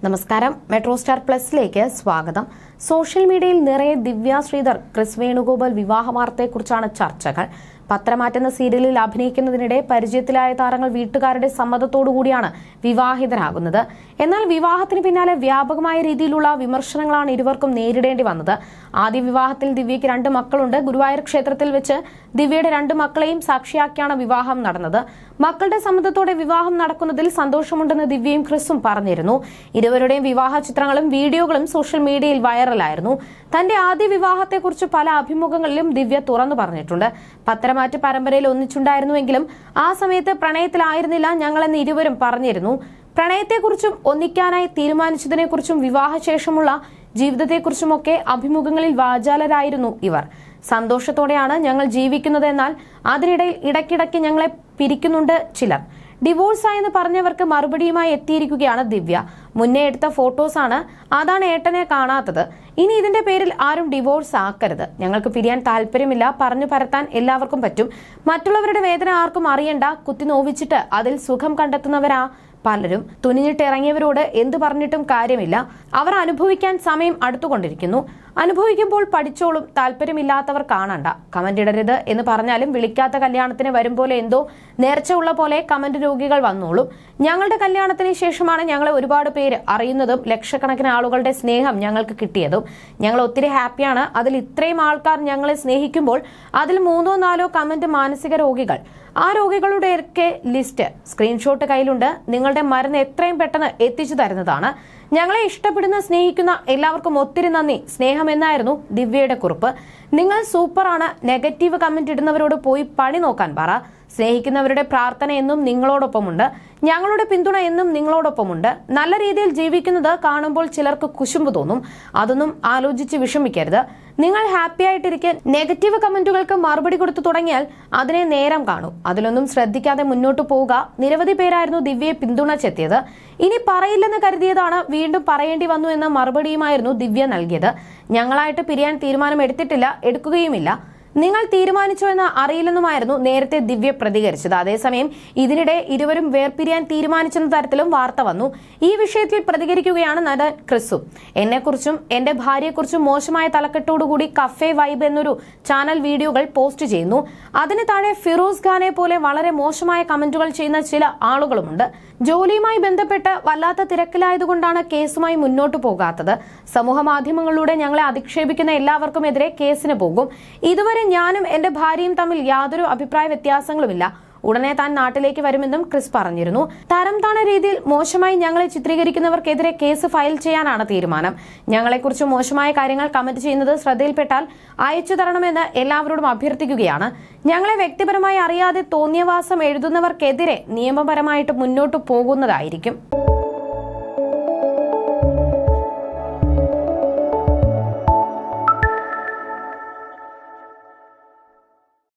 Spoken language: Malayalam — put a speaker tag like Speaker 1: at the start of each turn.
Speaker 1: നമസ്കാരം. മെട്രോ സ്റ്റാർ പ്ലസിലേക്ക് സ്വാഗതം. സോഷ്യൽ മീഡിയയിൽ നിറയെ ദിവ്യ ശ്രീധർ, ക്രിസ് വേണുഗോപാൽ വിവാഹ വാർത്തയെക്കുറിച്ചാണ് ചർച്ചകൾ. പത്രമാറ്റുന്ന സീരിയലിൽ അഭിനയിക്കുന്നതിനിടെ പരിചയത്തിലായ താരങ്ങൾ വീട്ടുകാരുടെ സമ്മതത്തോടുകൂടിയാണ് വിവാഹിതരാകുന്നത്. എന്നാൽ വിവാഹത്തിന് പിന്നാലെ വ്യാപകമായ രീതിയിലുള്ള വിമർശനങ്ങളാണ് ഇരുവർക്കും നേരിടേണ്ടി വന്നത്. ആദ്യ വിവാഹത്തിൽ ദിവ്യയ്ക്ക് 2 മക്കളുണ്ട്. ഗുരുവായൂർ ക്ഷേത്രത്തിൽ വെച്ച് ദിവ്യയുടെ 2 മക്കളെയും സാക്ഷിയാക്കിയാണ് വിവാഹം നടന്നത്. മക്കളുടെ സമ്മതത്തോടെ വിവാഹം നടക്കുന്നതിൽ സന്തോഷമുണ്ടെന്ന് ദിവ്യയും ക്രിസും പറഞ്ഞിരുന്നു. ഇരുവരുടെയും വിവാഹ ചിത്രങ്ങളും വീഡിയോകളും സോഷ്യൽ മീഡിയയിൽ വൈറലായിരുന്നു. തന്റെ ആദ്യ വിവാഹത്തെക്കുറിച്ച് പല അഭിമുഖങ്ങളിലും ദിവ്യ തുറന്നു പറഞ്ഞിട്ടുണ്ട്. പത്രമാറ്റ് പരമ്പരയിൽ ഒന്നിച്ചുണ്ടായിരുന്നുവെങ്കിലും ആ സമയത്ത് പ്രണയത്തിലായിരുന്നില്ല ഞങ്ങളെന്ന് ഇരുവരും പറഞ്ഞിരുന്നു. പ്രണയത്തെക്കുറിച്ചും ഒന്നിക്കാനായി തീരുമാനിച്ചതിനെക്കുറിച്ചും വിവാഹശേഷമുള്ള ജീവിതത്തെക്കുറിച്ചുമൊക്കെ അഭിമുഖങ്ങളിൽ വാചാലരായിരുന്നു ഇവർ. സന്തോഷത്തോടെയാണ് ഞങ്ങൾ ജീവിക്കുന്നത്, എന്നാൽ അതിനിടയിൽ ഇടയ്ക്കിടയ്ക്ക് ഞങ്ങളെ പിരിക്കുന്നുണ്ട് ചിലർ. ഡിവോഴ്സായെന്ന് പറഞ്ഞവർക്ക് മറുപടിയുമായി എത്തിയിരിക്കുകയാണ് ദിവ്യ. മുന്നേ എടുത്ത ഫോട്ടോസാണ്, അതാണ് ഏട്ടനെ കാണാത്തത്. ഇനി ഇതിന്റെ പേരിൽ ആരും ഡിവോഴ്സ് ആക്കരുത്. ഞങ്ങൾക്ക് പിരിയാൻ താല്പര്യമില്ല. പറഞ്ഞു പരത്താൻ എല്ലാവർക്കും പറ്റും. മറ്റുള്ളവരുടെ വേദന ആർക്കും അറിയണ്ട. കുത്തി നോവിച്ചിട്ട് അതിൽ സുഖം കണ്ടെത്തുന്നവരാ പലരും. തുനിഞ്ഞിട്ടിറങ്ങിയവരോട് എന്തു പറഞ്ഞിട്ടും കാര്യമില്ല. അവർ അനുഭവിക്കാൻ സമയം അടുത്തുകൊണ്ടിരിക്കുന്നു. അനുഭവിക്കുമ്പോൾ പഠിച്ചോളും. താല്പര്യമില്ലാത്തവർ കാണണ്ട. കമന്റ് ഇടരുത് എന്ന് പറഞ്ഞാലും വിളിക്കാത്ത കല്യാണത്തിന് വരും പോലെ എന്തോ നേർച്ച ഉള്ള പോലെ കമന്റ് രോഗികൾ വന്നോളും. ഞങ്ങളുടെ കല്യാണത്തിന് ശേഷമാണ് ഞങ്ങളെ ഒരുപാട് പേര് അറിയുന്നതും ലക്ഷക്കണക്കിന് ആളുകളുടെ സ്നേഹം ഞങ്ങൾക്ക് കിട്ടിയതും. ഞങ്ങൾ ഒത്തിരി ഹാപ്പിയാണ്. അതിൽ ഇത്രയും ആൾക്കാർ ഞങ്ങളെ സ്നേഹിക്കുമ്പോൾ അതിൽ 3-4 കമന്റ് മാനസിക രോഗികൾ. ആ രോഗികളുടെയൊക്കെ ലിസ്റ്റ് സ്ക്രീൻഷോട്ട് കയ്യിലുണ്ട്. നിങ്ങളുടെ മരുന്ന് എത്രയും പെട്ടെന്ന് എത്തിച്ചു തരുന്നതാണ്. ഞങ്ങളെ ഇഷ്ടപ്പെടുന്ന സ്നേഹിക്കുന്ന എല്ലാവർക്കും ഒത്തിരി നന്ദി. സ്നേഹം എന്നായിരുന്നു ദിവ്യയുടെ കുറിപ്പ്. നിങ്ങൾ സൂപ്പറാണ്. നെഗറ്റീവ് കമന്റ് ഇടുന്നവരോട് പോയി പണി നോക്കാൻ പറ. സ്നേഹിക്കുന്നവരുടെ പ്രാർത്ഥന എന്നും നിങ്ങളോടൊപ്പമുണ്ട്. ഞങ്ങളുടെ പിന്തുണ എന്നും നിങ്ങളോടൊപ്പമുണ്ട്. നല്ല രീതിയിൽ ജീവിക്കുന്നത് കാണുമ്പോൾ ചിലർക്ക് കുശുമ്പ് തോന്നും. അതൊന്നും ആലോചിച്ച് വിഷമിക്കരുത്. നിങ്ങൾ ഹാപ്പി ആയിട്ടിരിക്കാൻ നെഗറ്റീവ് കമന്റുകൾക്ക് മറുപടി കൊടുത്തു തുടങ്ങിയാൽ അതിനെ നേരം കാണും. അതിലൊന്നും ശ്രദ്ധിക്കാതെ മുന്നോട്ട് പോവുക. നിരവധി പേരായിരുന്നു ദിവ്യയെ പിന്തുണച്ചെത്തിയത്. ഇനി പറയില്ലെന്ന് കരുതിയതാണ്, വീണ്ടും പറയേണ്ടി വന്നു എന്ന മറുപടിയുമായിരുന്നു ദിവ്യ നൽകിയത്. ഞങ്ങളായിട്ട് പിരിയാൻ തീരുമാനം എടുത്തിട്ടില്ല, എടുക്കുകയുമില്ല. നിങ്ങൾ തീരുമാനിച്ചോ എന്ന് അറിയില്ലെന്നുമായിരുന്നു നേരത്തെ ദിവ്യ പ്രതികരിച്ചത്. അതേസമയം ഇതിനിടെ ഇരുവരും വേർപിരിയാൻ തീരുമാനിച്ചെന്ന തരത്തിലും വാർത്ത വന്നു. ഈ വിഷയത്തിൽ പ്രതികരിക്കുകയാണ് നടൻ ക്രിസും. എന്നെക്കുറിച്ചും എന്റെ ഭാര്യയെക്കുറിച്ചും മോശമായ തലക്കെട്ടോടുകൂടി കഫേ വൈബ് എന്നൊരു ചാനൽ വീഡിയോകൾ പോസ്റ്റ് ചെയ്യുന്നു. അതിന് താഴെ ഫിറോസ് ഖാനെ പോലെ വളരെ മോശമായ കമന്റുകൾ ചെയ്യുന്ന ചില ആളുകളുമുണ്ട്. ജോലിയുമായി ബന്ധപ്പെട്ട് വല്ലാത്ത തിരക്കിലായതുകൊണ്ടാണ് കേസുമായി മുന്നോട്ടു പോകാത്തത്. സമൂഹ മാധ്യമങ്ങളിലൂടെ ഞങ്ങളെ അധിക്ഷേപിക്കുന്ന എല്ലാവർക്കും എതിരെ കേസിന് പോകും. ഇതുവരെ ഞാനും എന്റെ ഭാര്യയും തമ്മിൽ യാതൊരു അഭിപ്രായ വ്യത്യാസങ്ങളുമില്ല. ഉടനെ താൻ നാട്ടിലേക്ക് വരുമെന്നും ക്രിസ് പറഞ്ഞിരുന്നു. തരം താണ രീതിയിൽ മോശമായി ഞങ്ങളെ ചിത്രീകരിക്കുന്നവർക്കെതിരെ കേസ് ഫയൽ ചെയ്യാനാണ് തീരുമാനം. ഞങ്ങളെക്കുറിച്ച് മോശമായ കാര്യങ്ങൾ കമന്റ് ചെയ്യുന്നത് ശ്രദ്ധയിൽപ്പെട്ടാൽ അയച്ചു തരണമെന്ന് എല്ലാവരോടും അഭ്യർത്ഥിക്കുകയാണ്. ഞങ്ങളെ വ്യക്തിപരമായി അറിയാതെ തോന്നിയവാസം എഴുതുന്നവർക്കെതിരെ നിയമപരമായിട്ട് മുന്നോട്ടു പോകുന്നതായിരിക്കും.